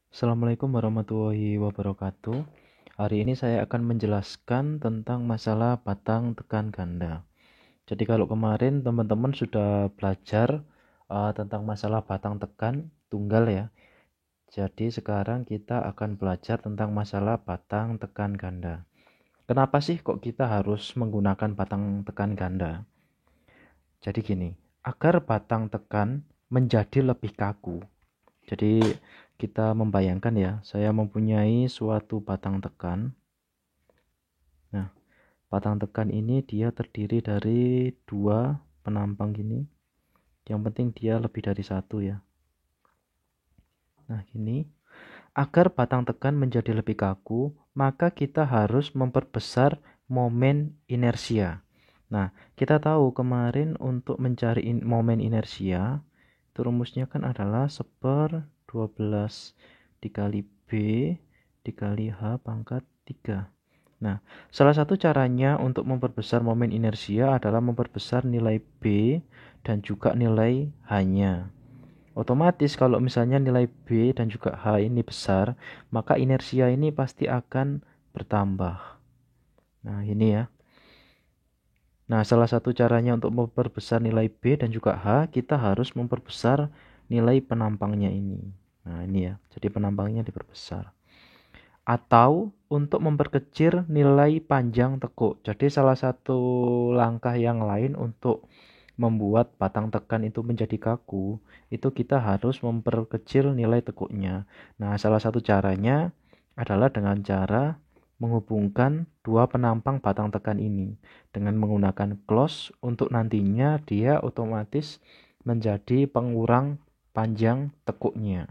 Assalamualaikum warahmatullahi wabarakatuh. Hari ini saya akan menjelaskan tentang masalah batang tekan ganda. Jadi kalau kemarin teman-teman sudah belajar tentang masalah batang tekan tunggal ya. Jadi sekarang kita akan belajar tentang masalah batang tekan ganda. Kenapa sih kok kita harus menggunakan batang tekan ganda? Jadi gini, agar batang tekan menjadi lebih kaku. Jadi kita membayangkan ya, saya mempunyai suatu batang tekan. Nah, batang tekan ini dia terdiri dari dua penampang gini. Yang penting dia lebih dari satu ya. Nah, gini. Agar batang tekan menjadi lebih kaku, maka kita harus memperbesar momen inersia. Nah, kita tahu kemarin untuk mencari momen inersia, itu rumusnya kan adalah 1/12 dikali B dikali H pangkat 3. Nah, salah satu caranya untuk memperbesar momen inersia adalah memperbesar nilai B dan juga nilai H-nya. Otomatis kalau misalnya nilai B dan juga H ini besar, maka inersia ini pasti akan bertambah. Nah, ini ya. Nah, salah satu caranya untuk memperbesar nilai B dan juga H, kita harus memperbesar nilai penampangnya ini. Nah, ini ya. Jadi penampangnya diperbesar. Atau untuk memperkecil nilai panjang tekuk. Jadi salah satu langkah yang lain untuk membuat batang tekan itu menjadi kaku, itu kita harus memperkecil nilai tekuknya. Nah, salah satu caranya adalah dengan cara menghubungkan dua penampang batang tekan ini dengan menggunakan close untuk nantinya dia otomatis menjadi pengurang panjang tekuknya.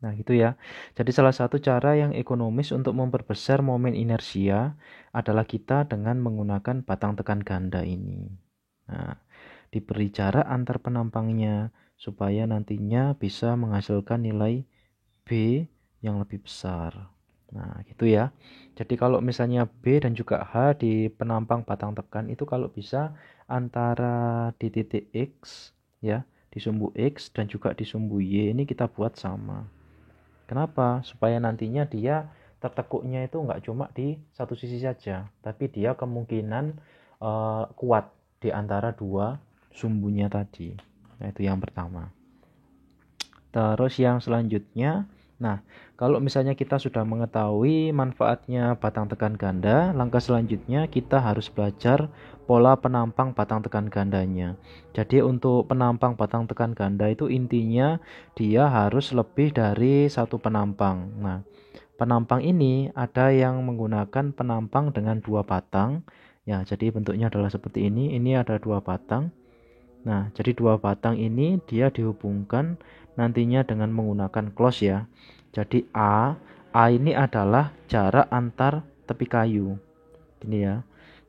Nah, gitu ya. Jadi salah satu cara yang ekonomis untuk memperbesar momen inersia adalah kita dengan menggunakan batang tekan ganda ini. Nah, diberi jarak antar penampangnya supaya nantinya bisa menghasilkan nilai B yang lebih besar. Nah, gitu ya. Jadi kalau misalnya B dan juga H di penampang batang tekan itu kalau bisa antara di titik X ya, di sumbu X dan juga di sumbu Y ini kita buat sama. Kenapa? Supaya nantinya dia tertekuknya itu nggak cuma di satu sisi saja, tapi dia kemungkinan kuat di antara dua sumbunya tadi. Nah, itu yang pertama. Terus yang selanjutnya, nah, kalau misalnya kita sudah mengetahui manfaatnya batang tekan ganda, langkah selanjutnya kita harus belajar pola penampang batang tekan gandanya. Jadi untuk penampang batang tekan ganda itu intinya dia harus lebih dari satu penampang. Nah, penampang ini ada yang menggunakan penampang dengan dua batang. Ya, jadi bentuknya adalah seperti ini. Ini ada dua batang. Nah, jadi dua batang ini dia dihubungkan nantinya dengan menggunakan close ya. Jadi A ini adalah jarak antar tepi kayu. Ini ya.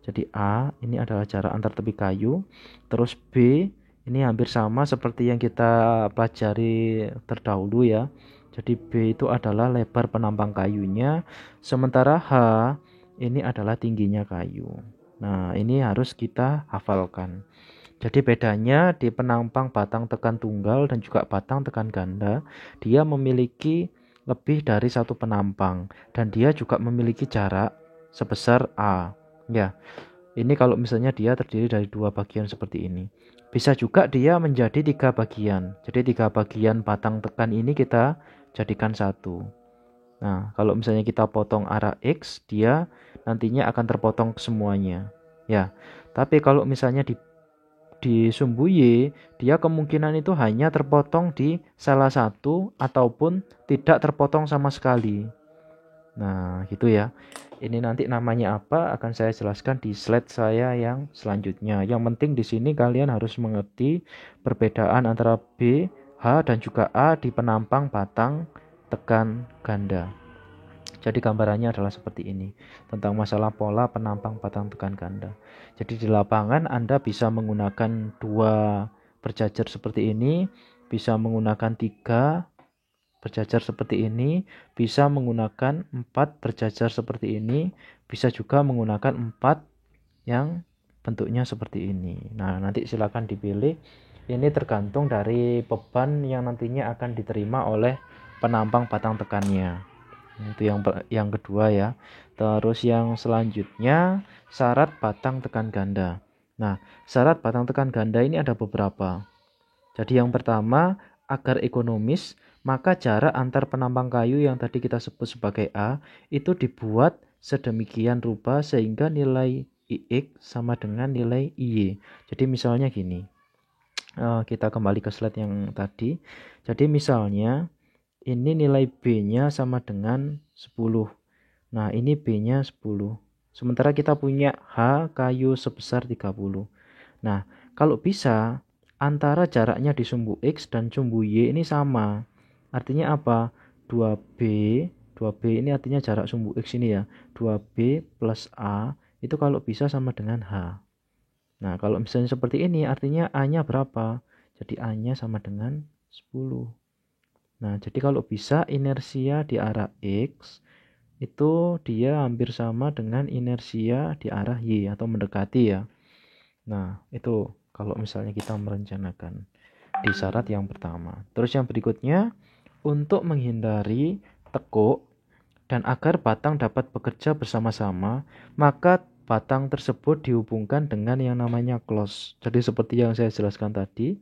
Jadi A ini adalah jarak antar tepi kayu. Terus B ini hampir sama seperti yang kita pelajari terdahulu ya. Jadi B itu adalah lebar penampang kayunya, sementara H ini adalah tingginya kayu. Nah, ini harus kita hafalkan. Jadi bedanya di penampang batang tekan tunggal dan juga batang tekan ganda, dia memiliki lebih dari satu penampang dan dia juga memiliki jarak sebesar A. Ya, ini kalau misalnya dia terdiri dari dua bagian seperti ini. Bisa juga dia menjadi tiga bagian. Jadi tiga bagian batang tekan ini kita jadikan satu. Nah, kalau misalnya kita potong arah X, dia nantinya akan terpotong semuanya. Ya, tapi kalau misalnya di sumbu Y, dia kemungkinan itu hanya terpotong di salah satu ataupun tidak terpotong sama sekali. Nah, gitu ya. Ini nanti namanya apa akan saya jelaskan di slide saya yang selanjutnya. Yang penting di sini kalian harus mengerti perbedaan antara B, H dan juga A di penampang batang tekan ganda. Jadi gambarannya adalah seperti ini tentang masalah pola penampang batang tekan ganda. Jadi di lapangan Anda bisa menggunakan dua berjajar seperti ini, bisa menggunakan tiga berjajar seperti ini, bisa menggunakan empat berjajar seperti ini, bisa juga menggunakan empat yang bentuknya seperti ini. Nah, nanti silakan dipilih. Ini tergantung dari beban yang nantinya akan diterima oleh penampang batang tekannya. Itu yang kedua ya. Terus yang selanjutnya syarat batang tekan ganda. Nah, syarat batang tekan ganda ini ada beberapa. Jadi yang pertama, agar ekonomis, maka jarak antar penampang kayu yang tadi kita sebut sebagai A itu dibuat sedemikian rupa sehingga nilai IX sama dengan nilai IY. Jadi misalnya gini, kita kembali ke slide yang tadi. Jadi misalnya ini nilai B-nya sama dengan 10. Nah, ini B-nya 10. Sementara kita punya H kayu sebesar 30. Nah, kalau bisa antara jaraknya di sumbu X dan sumbu Y ini sama. Artinya apa? 2B, 2B ini artinya jarak sumbu X ini ya. 2B plus A itu kalau bisa sama dengan H. Nah, kalau misalnya seperti ini artinya A-nya berapa? Jadi A-nya sama dengan 10. Nah, jadi kalau bisa inersia di arah X itu dia hampir sama dengan inersia di arah Y atau mendekati ya. Nah, itu kalau misalnya kita merencanakan di syarat yang pertama. Terus yang berikutnya, untuk menghindari tekuk dan agar batang dapat bekerja bersama-sama, maka batang tersebut dihubungkan dengan yang namanya close. Jadi seperti yang saya jelaskan tadi,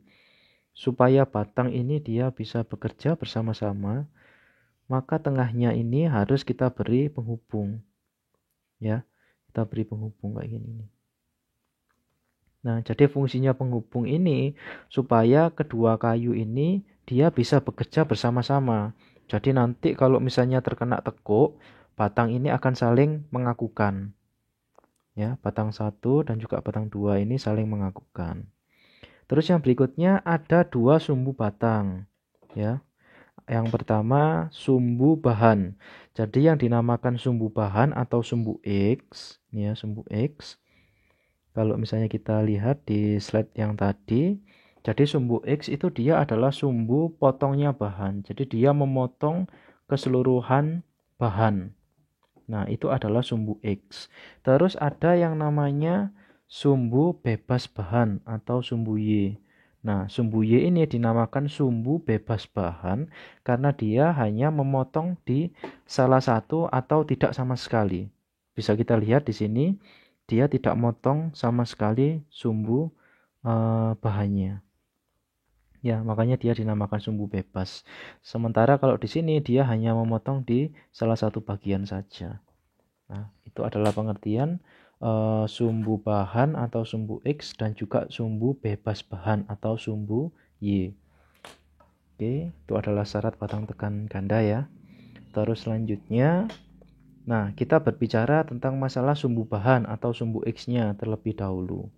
supaya batang ini dia bisa bekerja bersama-sama, maka tengahnya ini harus kita beri penghubung. Ya, kita beri penghubung kayak gini. Nah, jadi fungsinya penghubung ini supaya kedua kayu ini dia bisa bekerja bersama-sama. Jadi nanti kalau misalnya terkena tekuk, batang ini akan saling mengakukan. Ya, batang 1 dan juga batang 2 ini saling mengakukan. Terus yang berikutnya ada dua sumbu batang. Ya. Yang pertama sumbu bahan. Jadi yang dinamakan sumbu bahan atau sumbu X, ya, sumbu X. Kalau misalnya kita lihat di slide yang tadi, jadi sumbu X itu dia adalah sumbu potongnya bahan. Jadi dia memotong keseluruhan bahan. Nah, itu adalah sumbu X. Terus ada yang namanya sumbu bebas bahan atau sumbu Y. Nah, sumbu Y ini dinamakan sumbu bebas bahan karena dia hanya memotong di salah satu atau tidak sama sekali. Bisa kita lihat di sini, dia tidak motong sama sekali sumbu bahannya. Ya, makanya dia dinamakan sumbu bebas. Sementara kalau di sini dia hanya memotong di salah satu bagian saja. Nah, itu adalah pengertian sumbu bahan atau sumbu X dan juga sumbu bebas bahan atau sumbu Y. Oke, itu adalah syarat batang tekan ganda ya. Terus selanjutnya, nah, kita berbicara tentang masalah sumbu bahan atau sumbu X-nya terlebih dahulu.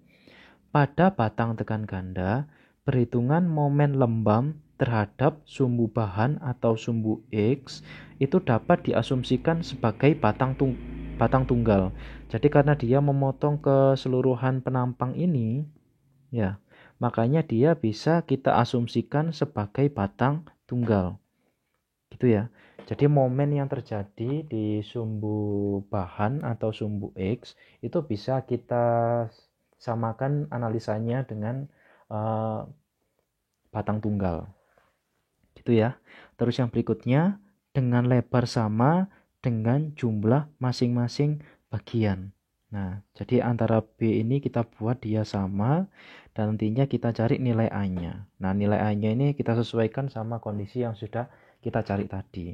Pada batang tekan ganda, perhitungan momen lembam terhadap sumbu bahan atau sumbu X itu dapat diasumsikan sebagai batang tunggal. Jadi karena dia memotong keseluruhan penampang ini, ya, makanya dia bisa kita asumsikan sebagai batang tunggal. Gitu ya. Jadi momen yang terjadi di sumbu bahan atau sumbu X itu bisa kita samakan analisanya dengan batang tunggal. Gitu ya. Terus yang berikutnya dengan lebar sama dengan jumlah masing-masing bagian. Nah, jadi antara B ini kita buat dia sama dan nantinya kita cari nilai A-nya. Nah, nilai A-nya ini kita sesuaikan sama kondisi yang sudah kita cari tadi.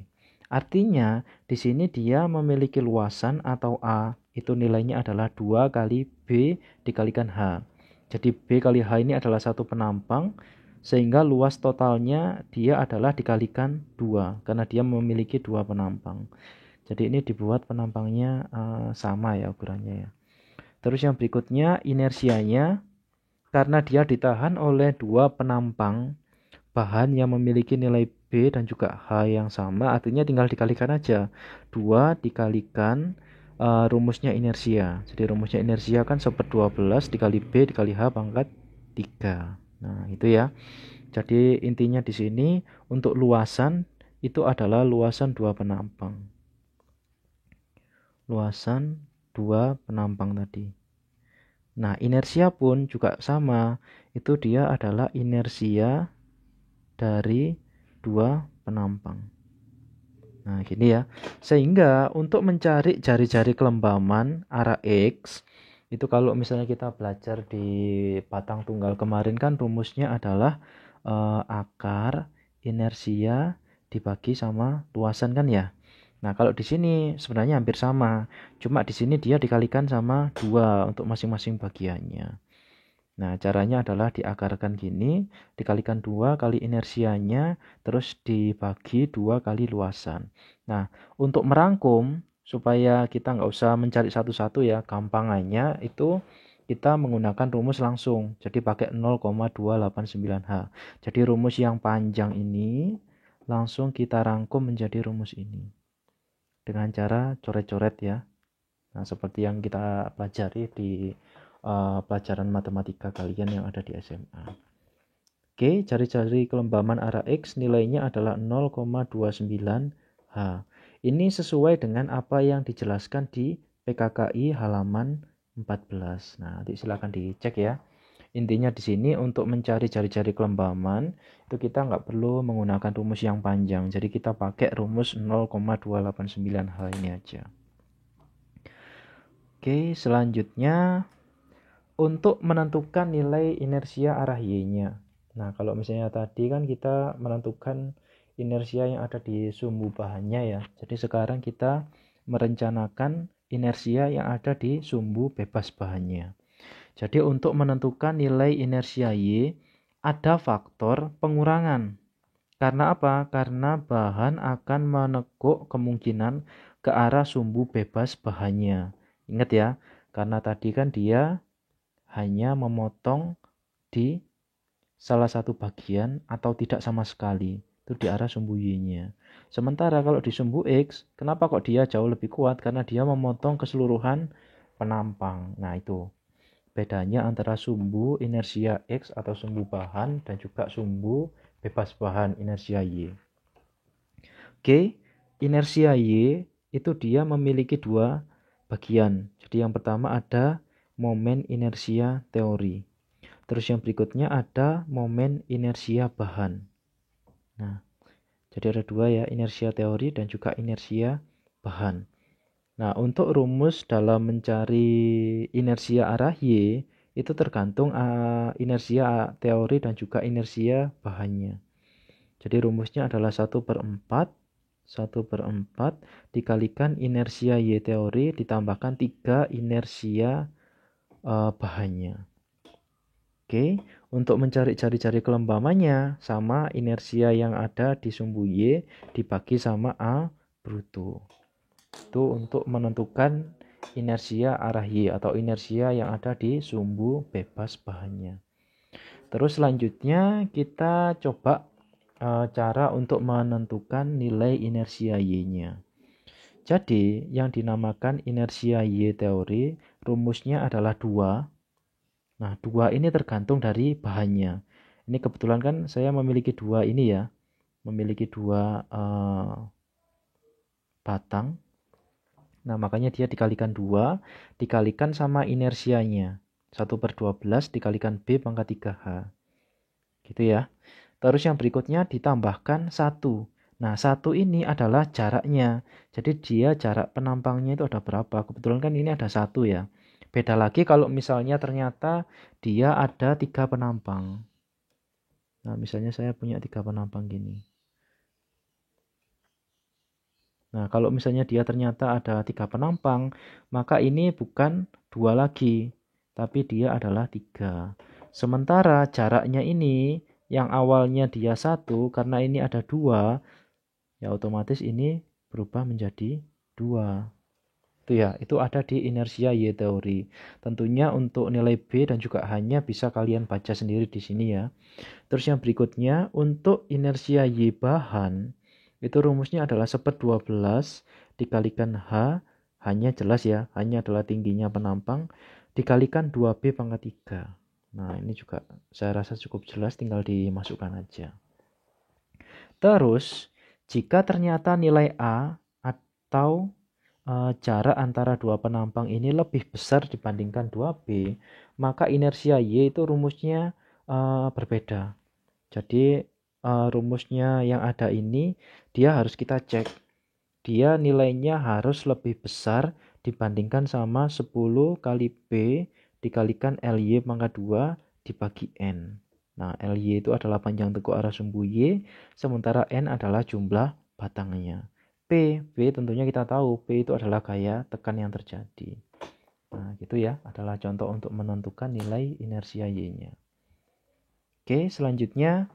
Artinya, di sini dia memiliki luasan atau A, itu nilainya adalah 2 kali B dikalikan H. Jadi B kali H ini adalah satu penampang, sehingga luas totalnya dia adalah dikalikan 2, karena dia memiliki 2 penampang. Jadi ini dibuat penampangnya sama ya ukurannya ya. Terus yang berikutnya inersianya, karena dia ditahan oleh 2 penampang bahan yang memiliki nilai B dan juga H yang sama, artinya tinggal dikalikan aja. 2 dikalikan rumusnya inersia. Jadi rumusnya inersia kan 1/12 dikali B dikali H pangkat 3. Nah, itu ya. Jadi intinya di sini untuk luasan itu adalah luasan 2 penampang. Luasan 2 penampang tadi. Nah, inersia pun juga sama. Itu dia adalah inersia dari 2 penampang. Nah, gini ya. Sehingga untuk mencari jari-jari kelembaman arah X, itu kalau misalnya kita belajar di patang tunggal kemarin kan rumusnya adalah akar inersia dibagi sama luasan kan ya. Nah, kalau di sini sebenarnya hampir sama. Cuma di sini dia dikalikan sama 2 untuk masing-masing bagiannya. Nah, caranya adalah diakarkan gini, dikalikan 2 kali inersianya, terus dibagi 2 kali luasan. Nah, untuk merangkum, supaya kita nggak usah mencari satu-satu ya, gampangannya itu kita menggunakan rumus langsung. Jadi pakai 0,289H. Jadi rumus yang panjang ini langsung kita rangkum menjadi rumus ini. Dengan cara coret-coret ya. Nah, seperti yang kita pelajari di pelajaran matematika kalian yang ada di SMA. Oke, cari-cari kelembaman arah X nilainya adalah 0,29H. Ini sesuai dengan apa yang dijelaskan di PKKI halaman 14. Nah, nanti silakan dicek ya. Intinya di sini untuk mencari jari-jari kelembaman itu kita nggak perlu menggunakan rumus yang panjang. Jadi kita pakai rumus 0,289H ini aja. Oke, selanjutnya untuk menentukan nilai inersia arah Y-nya. Nah, kalau misalnya tadi kan kita menentukan inersia yang ada di sumbu bahannya ya. Jadi sekarang kita merencanakan inersia yang ada di sumbu bebas bahannya. Jadi untuk menentukan nilai inersia Y, ada faktor pengurangan. Karena apa? Karena bahan akan menekuk kemungkinan ke arah sumbu bebas bahannya. Ingat ya, karena tadi kan dia hanya memotong di salah satu bagian atau tidak sama sekali. Itu di arah sumbu Y-nya. Sementara kalau di sumbu X, kenapa kok dia jauh lebih kuat? Karena dia memotong keseluruhan penampang. Nah, itu bedanya antara sumbu inersia X atau sumbu bahan dan juga sumbu bebas bahan inersia Y. Oke, inersia Y itu dia memiliki 2 bagian. Jadi yang pertama ada momen inersia teori. Terus yang berikutnya ada momen inersia bahan. Nah, jadi ada 2 ya, inersia teori dan juga inersia bahan. Nah, untuk rumus dalam mencari inersia arah Y, itu tergantung inersia teori dan juga inersia bahannya. Jadi rumusnya adalah 1/4 dikalikan inersia Y teori ditambahkan 3 inersia bahannya. Oke, untuk mencari jari-jari kelembamannya sama inersia yang ada di sumbu Y dibagi sama A bruto. Itu untuk menentukan inersia arah Y atau inersia yang ada di sumbu bebas bahannya. Terus selanjutnya kita coba cara untuk menentukan nilai inersia Y-nya. Jadi yang dinamakan inersia Y teori rumusnya adalah 2. Nah, 2 ini tergantung dari bahannya. Ini kebetulan kan saya memiliki 2 ini ya. Memiliki 2 batang. Nah, makanya dia dikalikan 2, dikalikan sama inersianya. 1/12 dikalikan B pangkat 3H. Gitu ya. Terus yang berikutnya ditambahkan 1. Nah, 1 ini adalah jaraknya. Jadi dia jarak penampangnya itu ada berapa. Kebetulan kan ini ada 1 ya. Beda lagi kalau misalnya ternyata dia ada 3 penampang. Nah, misalnya saya punya 3 penampang gini. Nah, kalau misalnya dia ternyata ada 3 penampang, maka ini bukan 2 lagi, tapi dia adalah 3. Sementara jaraknya ini, yang awalnya dia 1, karena ini ada 2, ya otomatis ini berubah menjadi 2. Itu ya, itu ada di inersia Y teori. Tentunya untuk nilai B dan juga H-nya bisa kalian baca sendiri di sini ya. Terus yang berikutnya, untuk inersia Y bahan, itu rumusnya adalah 1/12 dikalikan H, hanya jelas ya, hanya adalah tingginya penampang, dikalikan 2B pangkat 3. Nah, ini juga saya rasa cukup jelas, tinggal dimasukkan aja. Terus, jika ternyata nilai A atau jarak antara 2 penampang ini lebih besar dibandingkan 2B, maka inersia Y itu rumusnya berbeda. Jadi rumusnya yang ada ini dia harus kita cek. dia nilainya harus lebih besar dibandingkan sama 10 kali B dikalikan LY pangkat 2 dibagi N. Nah, LY itu adalah panjang tekuk arah sumbu Y, sementara N adalah jumlah batangnya. B tentunya kita tahu, P itu adalah gaya tekan yang terjadi. Nah, gitu ya, adalah contoh untuk menentukan nilai inersia Y-nya. Oke, selanjutnya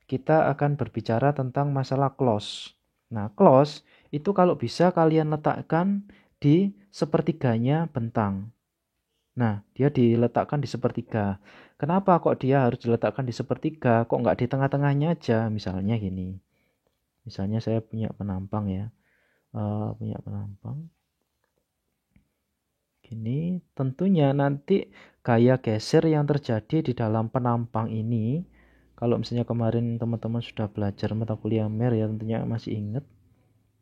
kita akan berbicara tentang masalah close. Nah, close itu kalau bisa kalian letakkan di sepertiganya bentang. Nah, dia diletakkan di sepertiga. Kenapa kok dia harus diletakkan di sepertiga? Kok nggak di tengah-tengahnya aja? Misalnya gini. Misalnya saya punya penampang ya. Punya penampang. Gini, tentunya nanti gaya geser yang terjadi di dalam penampang ini, kalau misalnya kemarin teman-teman sudah belajar mata kuliah MER ya, tentunya masih ingat.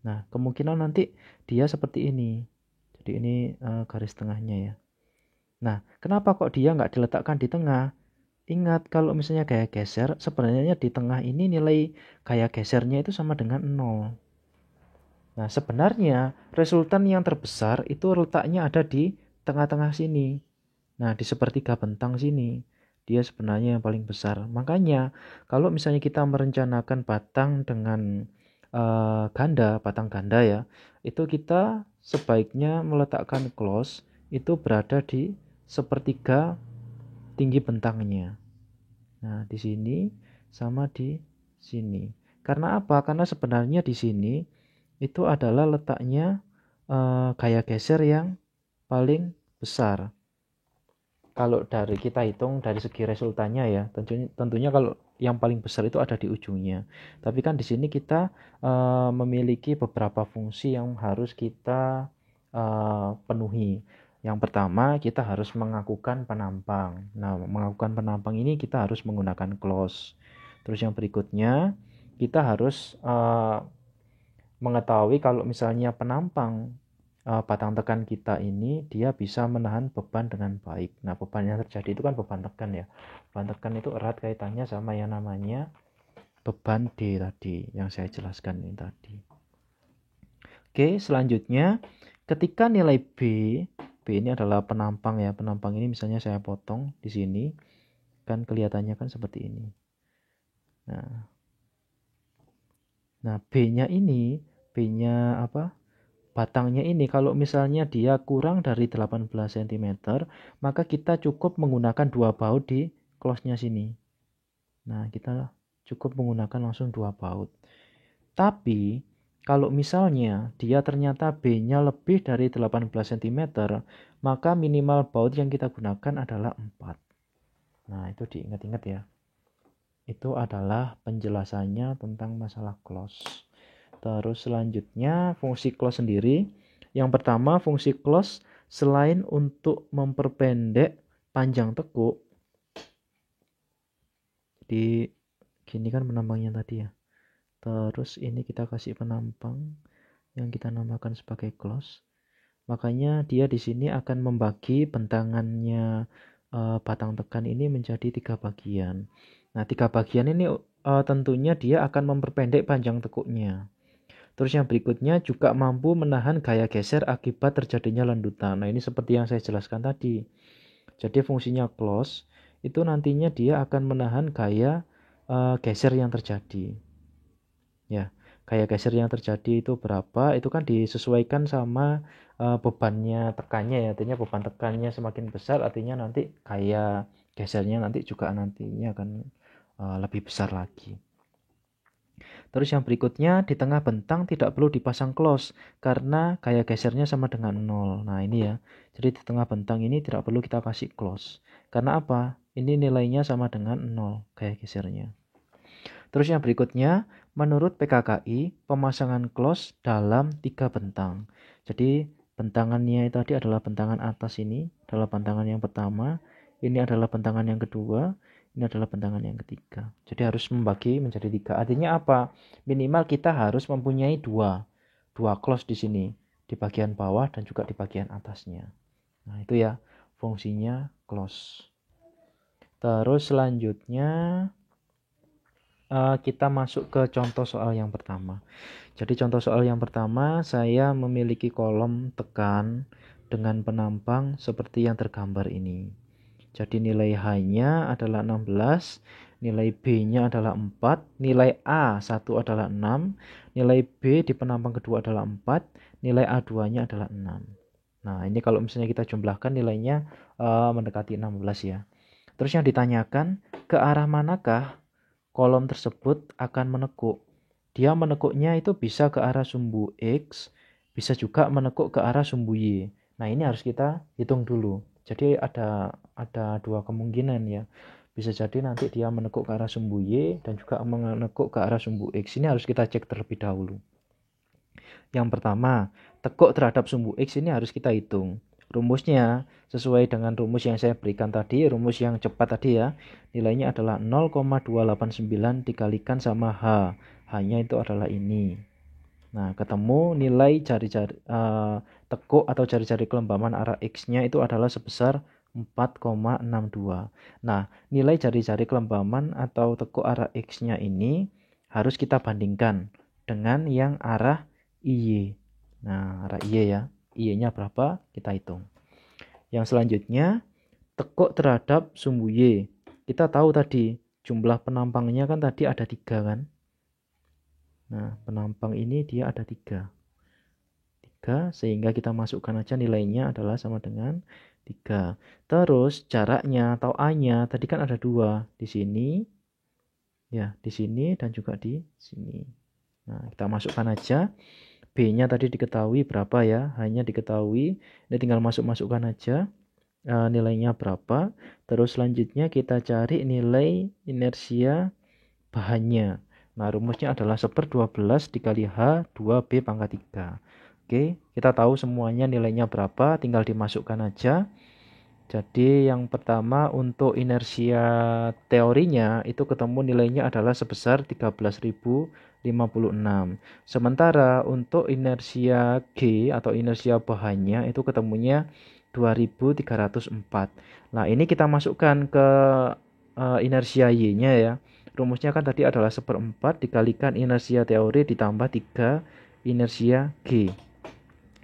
Nah, kemungkinan nanti dia seperti ini. Jadi ini garis tengahnya ya. Nah, kenapa kok dia nggak diletakkan di tengah? Ingat, kalau misalnya gaya geser, sebenarnya di tengah ini nilai gaya gesernya itu sama dengan 0. Nah, sebenarnya resultan yang terbesar itu letaknya ada di tengah-tengah sini. Nah, di sepertiga bentang sini. Dia sebenarnya yang paling besar. Makanya, kalau misalnya kita merencanakan batang dengan batang ganda ya, itu kita sebaiknya meletakkan close itu berada di sepertiga tinggi bentangnya. Nah, di sini sama di sini. Karena apa? Karena sebenarnya di sini itu adalah letaknya gaya geser yang paling besar. Kalau dari kita hitung dari segi resultannya ya, tentunya kalau yang paling besar itu ada di ujungnya. Tapi kan di sini kita memiliki beberapa fungsi yang harus kita penuhi. Yang pertama, kita harus mengakukan penampang. Nah, mengakukan penampang ini kita harus menggunakan close. Terus yang berikutnya, kita harus mengetahui kalau misalnya penampang batang tekan kita ini dia bisa menahan beban dengan baik. Nah, beban yang terjadi itu kan beban tekan ya. Beban tekan itu erat kaitannya sama yang namanya beban D tadi yang saya jelaskan ini tadi. Oke, selanjutnya ketika nilai B ini adalah penampang ya. Penampang ini misalnya saya potong di sini kan kelihatannya kan seperti ini. Nah, B-nya apa? Batangnya ini kalau misalnya dia kurang dari 18 cm, maka kita cukup menggunakan 2 baut di close-nya sini. Nah, kita cukup menggunakan langsung 2 baut. Tapi, kalau misalnya dia ternyata B-nya lebih dari 18 cm, maka minimal baut yang kita gunakan adalah 4. Nah, itu diingat-ingat ya. Itu adalah penjelasannya tentang masalah close. Terus selanjutnya fungsi close sendiri. Yang pertama fungsi close selain untuk memperpendek panjang tekuk. Di gini kan penampangnya tadi ya. Terus ini kita kasih penampang yang kita namakan sebagai close. Makanya dia di sini akan membagi bentangannya batang tekan ini menjadi 3 bagian. Nah, 3 bagian ini tentunya dia akan memperpendek panjang tekuknya. Terus yang berikutnya juga mampu menahan gaya geser akibat terjadinya landutan. Nah, ini seperti yang saya jelaskan tadi. Jadi fungsinya close itu nantinya dia akan menahan gaya geser yang terjadi. Ya, gaya geser yang terjadi itu berapa? Itu kan disesuaikan sama bebannya tekannya ya. Artinya beban tekannya semakin besar, artinya nanti gaya gesernya nanti juga nantinya akan lebih besar lagi. Terus yang berikutnya di tengah bentang tidak perlu dipasang close karena gaya gesernya sama dengan 0. Nah, ini ya. Jadi di tengah bentang ini tidak perlu kita kasih close. Karena apa? Ini nilainya sama dengan 0 gaya gesernya. Terus yang berikutnya, menurut PKKI, pemasangan close dalam 3 bentang. Jadi bentangannya tadi adalah bentangan atas ini, adalah bentangan yang pertama, ini adalah bentangan yang kedua, ini adalah bentangan yang ketiga. Jadi harus membagi menjadi 3. Artinya apa? Minimal kita harus mempunyai dua close di sini, di bagian bawah dan juga di bagian atasnya. Nah, itu ya fungsinya close. Terus selanjutnya kita masuk ke contoh soal yang pertama. Jadi contoh soal yang pertama, saya memiliki kolom tekan dengan penampang seperti yang tergambar ini. Jadi nilai H-nya adalah 16, nilai B-nya adalah 4, nilai A1 adalah 6, nilai B di penampang kedua adalah 4, nilai A2-nya adalah 6. Nah, ini kalau misalnya kita jumlahkan nilainya mendekati 16 ya. Terus yang ditanyakan, ke arah manakah kolom tersebut akan menekuk? Dia menekuknya itu bisa ke arah sumbu X, bisa juga menekuk ke arah sumbu Y. Nah, ini harus kita hitung dulu. Jadi ada dua kemungkinan ya. Bisa jadi nanti dia menekuk ke arah sumbu Y dan juga menekuk ke arah sumbu X. Ini harus kita cek terlebih dahulu. Yang pertama, tekuk terhadap sumbu X ini harus kita hitung. Rumusnya sesuai dengan rumus yang saya berikan tadi, rumus yang cepat tadi ya. Nilainya adalah 0,289 dikalikan sama H. H-nya itu adalah ini. Nah, ketemu nilai jari-jari tekuk atau jari-jari kelembaman arah X-nya itu adalah sebesar 4,62. Nah, nilai jari-jari kelembaman atau tekuk arah X-nya ini harus kita bandingkan dengan yang arah Y. Nah, arah Y ya. Y-nya berapa? Kita hitung. Yang selanjutnya, tekuk terhadap sumbu Y. Kita tahu tadi, jumlah penampangnya kan tadi ada 3 kan? Nah, penampang ini dia ada 3. 3, sehingga kita masukkan aja nilainya adalah sama dengan 3. Terus jaraknya atau A-nya tadi kan ada 2. Di sini, ya di sini dan juga di sini. Nah, kita masukkan aja. B-nya tadi diketahui berapa ya, hanya diketahui. Ini tinggal masukkan aja nilainya berapa. Terus selanjutnya kita cari nilai inersia bahannya. Nah, rumusnya adalah 1/12 dikali H 2B pangkat 3. Oke, kita tahu semuanya nilainya berapa, tinggal dimasukkan aja. Jadi yang pertama untuk inersia teorinya itu ketemu nilainya adalah sebesar 13.056. Sementara untuk inersia G atau inersia bahannya itu ketemunya 2304. Nah, ini kita masukkan ke inersia Y-nya ya. Rumusnya kan tadi adalah 1/4 dikalikan inersia teori ditambah 3 inersia G.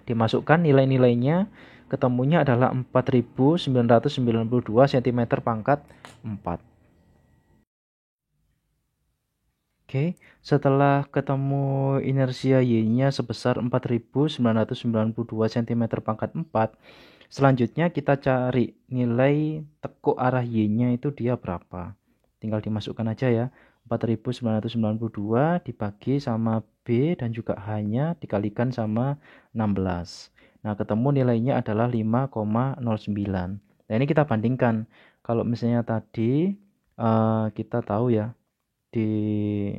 Dimasukkan nilai-nilainya, ketemunya adalah 4.992 cm pangkat 4. Oke, setelah ketemu inersia Y-nya sebesar 4.992 cm pangkat 4, selanjutnya kita cari nilai tekuk arah Y-nya itu dia berapa. Tinggal dimasukkan aja ya, 4.992 dibagi sama B dan juga H-nya dikalikan sama 16. Nah, ketemu nilainya adalah 5,09. Nah, ini kita bandingkan. Kalau misalnya tadi kita tahu ya, di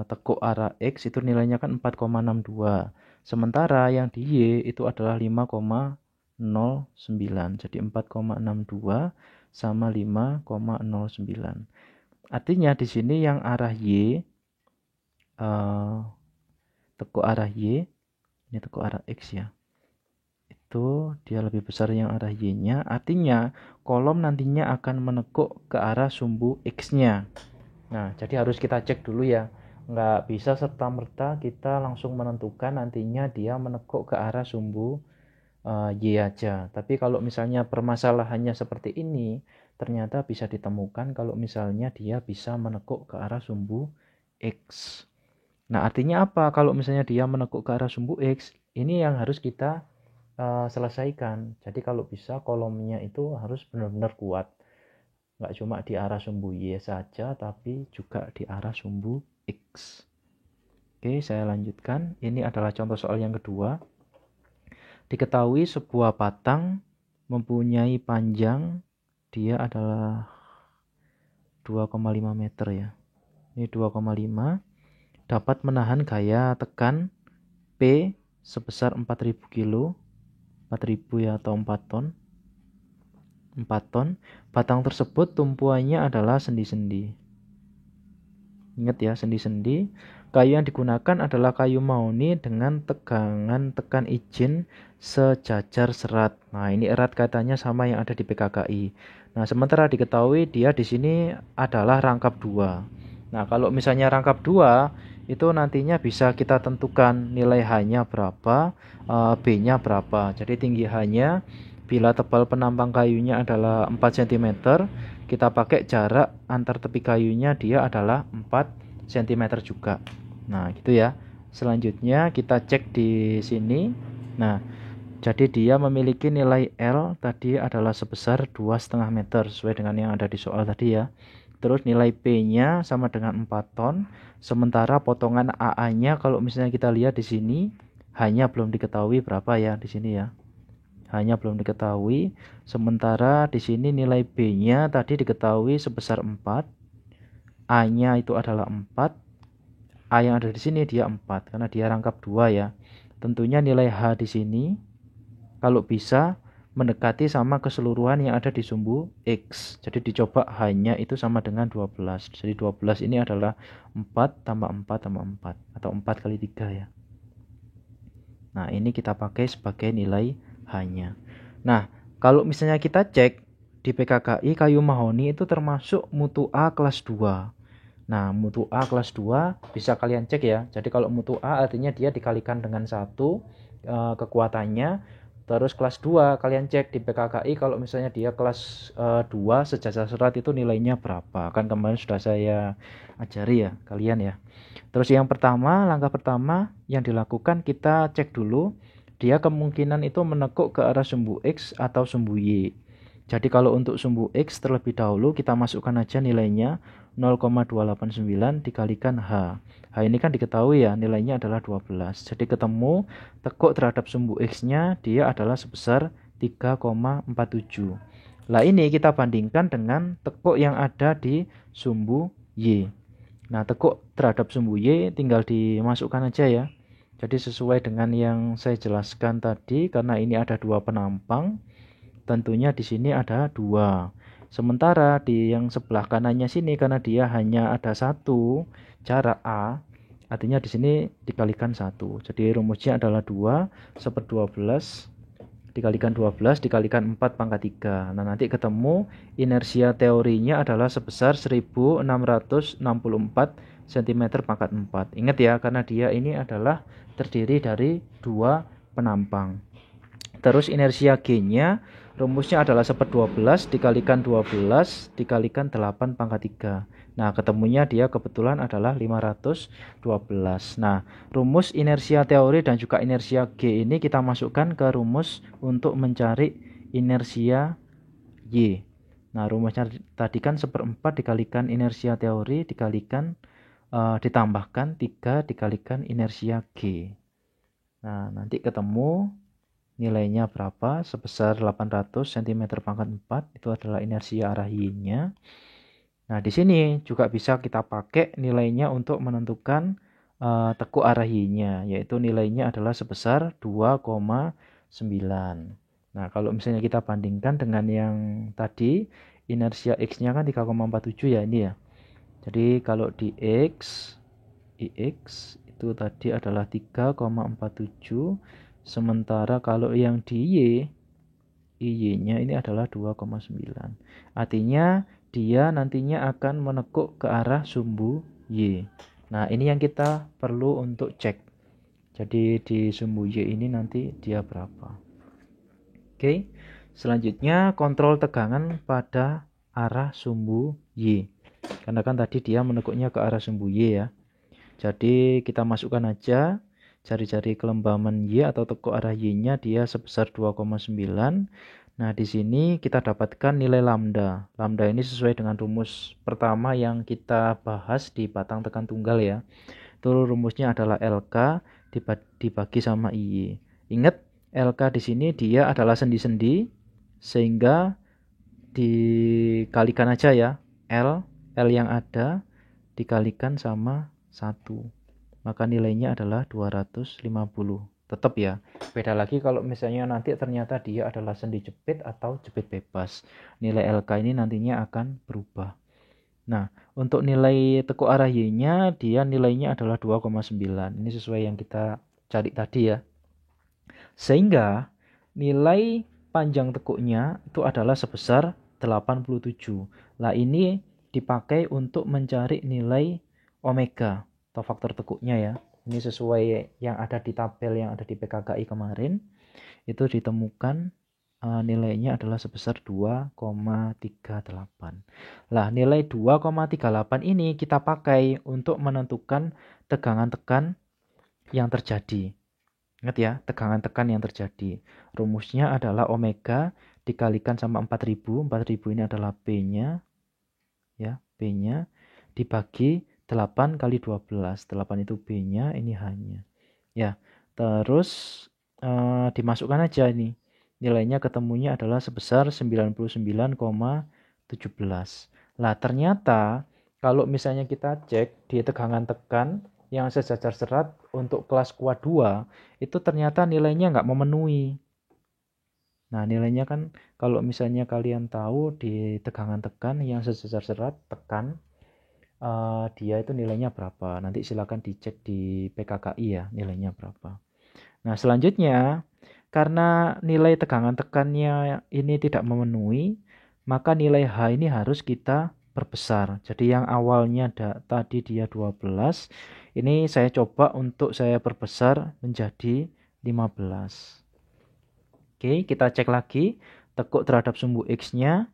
tekuk arah X itu nilainya kan 4,62. Sementara yang di Y itu adalah 5,09. Jadi 4,62 sama 5,09. Artinya di sini yang arah Y, tekuk arah Y, ini tekuk arah X ya, itu dia lebih besar yang arah Y-nya. Artinya kolom nantinya akan menekuk ke arah sumbu X-nya. Nah, jadi harus kita cek dulu ya. Nggak bisa serta-merta kita langsung menentukan nantinya dia menekuk ke arah sumbu Y aja. Tapi kalau misalnya permasalahannya seperti ini, ternyata bisa ditemukan kalau misalnya dia bisa menekuk ke arah sumbu X. Nah, artinya apa? Kalau misalnya dia menekuk ke arah sumbu X, ini yang harus kita selesaikan. Jadi kalau bisa kolomnya itu harus benar-benar kuat. Nggak cuma di arah sumbu Y saja, tapi juga di arah sumbu X. Oke, saya lanjutkan. Ini adalah contoh soal yang kedua. Diketahui sebuah patang mempunyai panjang, dia adalah 2,5 meter ya. Ini 2,5. Dapat menahan gaya tekan P sebesar 4.000 kilo. 4.000 ya, atau 4 ton. 4 ton. Batang tersebut tumpuannya adalah sendi-sendi. Ingat ya, sendi-sendi. Kayu yang digunakan adalah kayu mahoni dengan tegangan tekan izin sejajar serat. Nah, ini erat kaitannya sama yang ada di PKKI. Nah, sementara diketahui dia di sini adalah rangkap 2. Nah, kalau misalnya rangkap 2, itu nantinya bisa kita tentukan nilai H-nya berapa, B-nya berapa. Jadi tinggi H-nya, bila tebal penampang kayunya adalah 4 cm, kita pakai jarak antar tepi kayunya dia adalah 4 cm juga. Nah, gitu ya. Selanjutnya kita cek di sini. Nah, jadi dia memiliki nilai L tadi adalah sebesar 2,5 meter sesuai dengan yang ada di soal tadi ya. Terus nilai P-nya sama dengan 4 ton. Sementara potongan AA-nya kalau misalnya kita lihat di sini hanya belum diketahui berapa ya di sini ya. Hanya belum diketahui. Sementara di sini nilai B-nya tadi diketahui sebesar 4. A-nya itu adalah 4. A yang ada di sini dia 4 karena dia rangkap 2 ya. Tentunya nilai H di sini kalau bisa mendekati sama keseluruhan yang ada di sumbu X. Jadi dicoba hanya itu sama dengan 12. Jadi 12 ini adalah 4 tambah 4 tambah 4. Atau 4 kali 3 ya. Nah, ini kita pakai sebagai nilai H-nya. Nah, kalau misalnya kita cek di PKKI kayu mahoni itu termasuk mutu A kelas 2. Nah, mutu A kelas 2 bisa kalian cek ya. Jadi kalau mutu A artinya dia dikalikan dengan 1 kekuatannya. Terus kelas 2 kalian cek di PKKI kalau misalnya dia kelas 2 sejajar serat itu nilainya berapa. Kan kemarin sudah saya ajari ya kalian ya. Terus yang pertama, langkah pertama yang dilakukan kita cek dulu dia kemungkinan itu menekuk ke arah sumbu X atau sumbu Y. Jadi kalau untuk sumbu X terlebih dahulu kita masukkan aja nilainya 0,289 dikalikan H. H ini kan diketahui ya nilainya adalah 12. Jadi ketemu tekuk terhadap sumbu X-nya dia adalah sebesar 3,47. Lah ini kita bandingkan dengan tekuk yang ada di sumbu Y. Nah, tekuk terhadap sumbu Y tinggal dimasukkan aja ya. Jadi sesuai dengan yang saya jelaskan tadi karena ini ada 2 penampang. Tentunya di sini ada 2. Sementara di yang sebelah kanannya sini karena dia hanya ada 1 jarak A, artinya di sini dikalikan 1. Jadi rumusnya adalah 2 12 dikalikan 12 dikalikan 4 pangkat 3. Nah, nanti ketemu inersia teorinya adalah sebesar 1664 cm pangkat 4. Ingat ya, karena dia ini adalah terdiri dari 2 penampang. Terus inersia G-nya rumusnya adalah 12 dikalikan 12 dikalikan 8 pangkat 3. Nah, ketemunya dia kebetulan adalah 512. Nah, rumus inersia teori dan juga inersia G ini kita masukkan ke rumus untuk mencari inersia Y. Nah, rumusnya tadi kan 1/4 dikalikan inersia teori dikalikan ditambahkan 3 dikalikan inersia G. Nah, nanti ketemu nilainya berapa? Sebesar 800 cm pangkat 4. Itu adalah inersia arah Y-nya. Nah, di sini juga bisa kita pakai nilainya untuk menentukan tekuk arah Y-nya, yaitu nilainya adalah sebesar 2,9. Nah, kalau misalnya kita bandingkan dengan yang tadi, inersia X-nya kan 3,47 ya ini ya. Jadi kalau di X, IX itu tadi adalah 3,47. Sementara kalau yang di Y, IY-nya ini adalah 2,9. Artinya dia nantinya akan menekuk ke arah sumbu Y. Nah, ini yang kita perlu untuk cek. Jadi di sumbu Y ini nanti dia berapa. Oke. Selanjutnya kontrol tegangan pada arah sumbu Y. Karena kan tadi dia menekuknya ke arah sumbu Y ya. Jadi kita masukkan aja jari-jari kelembaman Y atau tekuk arah Y-nya dia sebesar 2,9. Nah, di sini kita dapatkan nilai lambda. Lambda ini sesuai dengan rumus pertama yang kita bahas di batang tekan tunggal ya. Itu rumusnya adalah LK dibagi sama IY. Ingat, LK di sini dia adalah sendi-sendi sehingga dikalikan aja ya. L yang ada dikalikan sama 1. Maka nilainya adalah 250. Tetap ya, beda lagi kalau misalnya nanti ternyata dia adalah sendi jepit atau jepit bebas. Nilai LK ini nantinya akan berubah. Nah, untuk nilai tekuk arah Y-nya, dia nilainya adalah 2,9. Ini sesuai yang kita cari tadi ya. Sehingga nilai panjang tekuknya itu adalah sebesar 87. Lah ini dipakai untuk mencari nilai omega atau faktor tekuknya ya. Ini sesuai yang ada di tabel yang ada di PKKI kemarin. Itu ditemukan nilainya adalah sebesar 2,38. Lah, nilai 2,38 ini kita pakai untuk menentukan tegangan tekan yang terjadi. Ingat ya, tegangan tekan yang terjadi. Rumusnya adalah omega dikalikan sama 4000. 4000 ini adalah P-nya. Ya, P-nya dibagi 8 kali 12. 8 itu B-nya, ini H-nya. Ya, terus dimasukkan aja ini. Nilainya ketemunya adalah sebesar 99,17. Lah, ternyata kalau misalnya kita cek di tegangan tekan yang sejajar serat untuk kelas kuat 2, itu ternyata nilainya nggak memenuhi. Nah, nilainya kan kalau misalnya kalian tahu di tegangan tekan yang sejajar serat tekan, dia itu nilainya berapa. Nanti silakan dicek di PKKI ya, nilainya berapa. Nah, selanjutnya karena nilai tegangan tekannya ini tidak memenuhi, maka nilai H ini harus kita perbesar. Jadi yang awalnya tadi dia 12, ini saya coba untuk saya perbesar menjadi 15. Oke, kita cek lagi tekuk terhadap sumbu X-nya.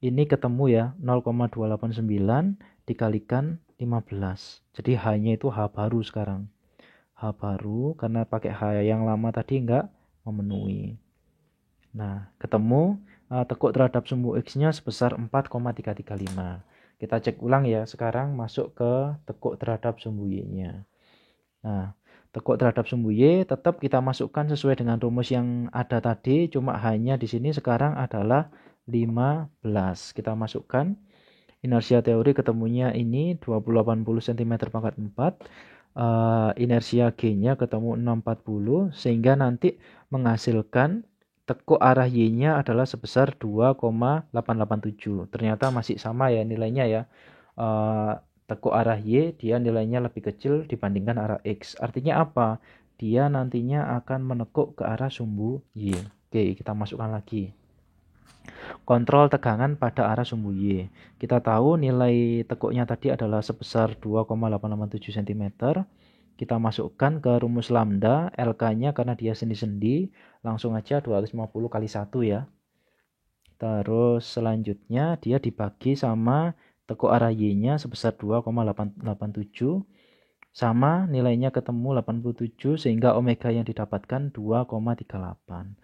Ini ketemu ya 0,289 dikalikan 15. Jadi H-nya itu H baru sekarang. H baru karena pakai H yang lama tadi enggak memenuhi. Nah, ketemu tekuk terhadap sumbu X-nya sebesar 4,335. Kita cek ulang ya, sekarang masuk ke tekuk terhadap sumbu Y-nya. Nah, tekuk terhadap sumbu Y tetap kita masukkan sesuai dengan rumus yang ada tadi, cuma hanya di sini sekarang adalah 15. Kita masukkan inersia teori ketemunya ini 2080 cm pangkat 4. Inersia G-nya ketemu 640 sehingga nanti menghasilkan tekuk arah Y-nya adalah sebesar 2,887. Ternyata masih sama ya nilainya ya. Tekuk arah Y dia nilainya lebih kecil dibandingkan arah X. Artinya apa? Dia nantinya akan menekuk ke arah sumbu Y. Oke, kita masukkan lagi. Kontrol tegangan pada arah sumbu Y. Kita tahu nilai tekuknya tadi adalah sebesar 2,887 cm. Kita masukkan ke rumus lambda, LK-nya karena dia sendi-sendi, langsung aja 250 kali 1 ya. Terus selanjutnya dia dibagi sama tekuk arah Y-nya sebesar 2,887 sama nilainya ketemu 87 sehingga omega yang didapatkan 2,38.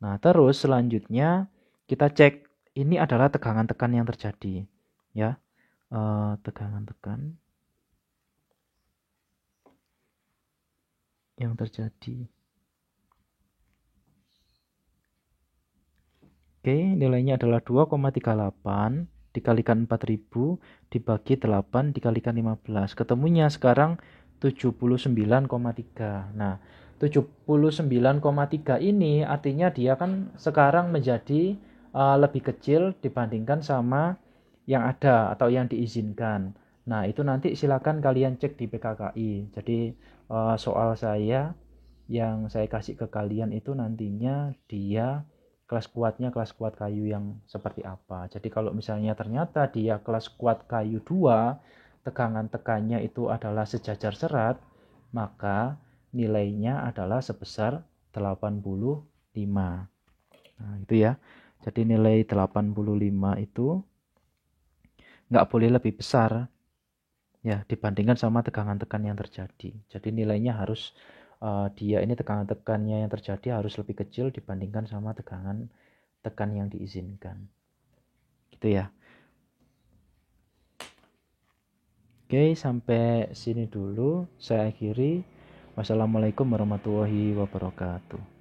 Nah, terus selanjutnya kita cek ini adalah tegangan tekan yang terjadi ya. Tegangan tekan yang terjadi. Oke, nilainya adalah 2,38 dikalikan 4000 dibagi 8 dikalikan 15. Ketemunya sekarang 79,3. Nah, 79,3 ini artinya dia kan sekarang menjadi lebih kecil dibandingkan sama yang ada atau yang diizinkan. Nah, itu nanti silakan kalian cek di PKKI. Jadi soal saya yang saya kasih ke kalian itu nantinya dia kelas kuatnya kelas kuat kayu yang seperti apa. Jadi kalau misalnya ternyata dia kelas kuat kayu 2, tegangan tekannya itu adalah sejajar serat, maka nilainya adalah sebesar 85. Nah, itu ya. Jadi nilai 85 itu nggak boleh lebih besar ya dibandingkan sama tegangan tekan yang terjadi. Jadi nilainya harus dia ini tegangan tekannya yang terjadi harus lebih kecil dibandingkan sama tegangan tekan yang diizinkan. Gitu ya. Oke, sampai sini dulu saya akhiri. Wassalamualaikum warahmatullahi wabarakatuh.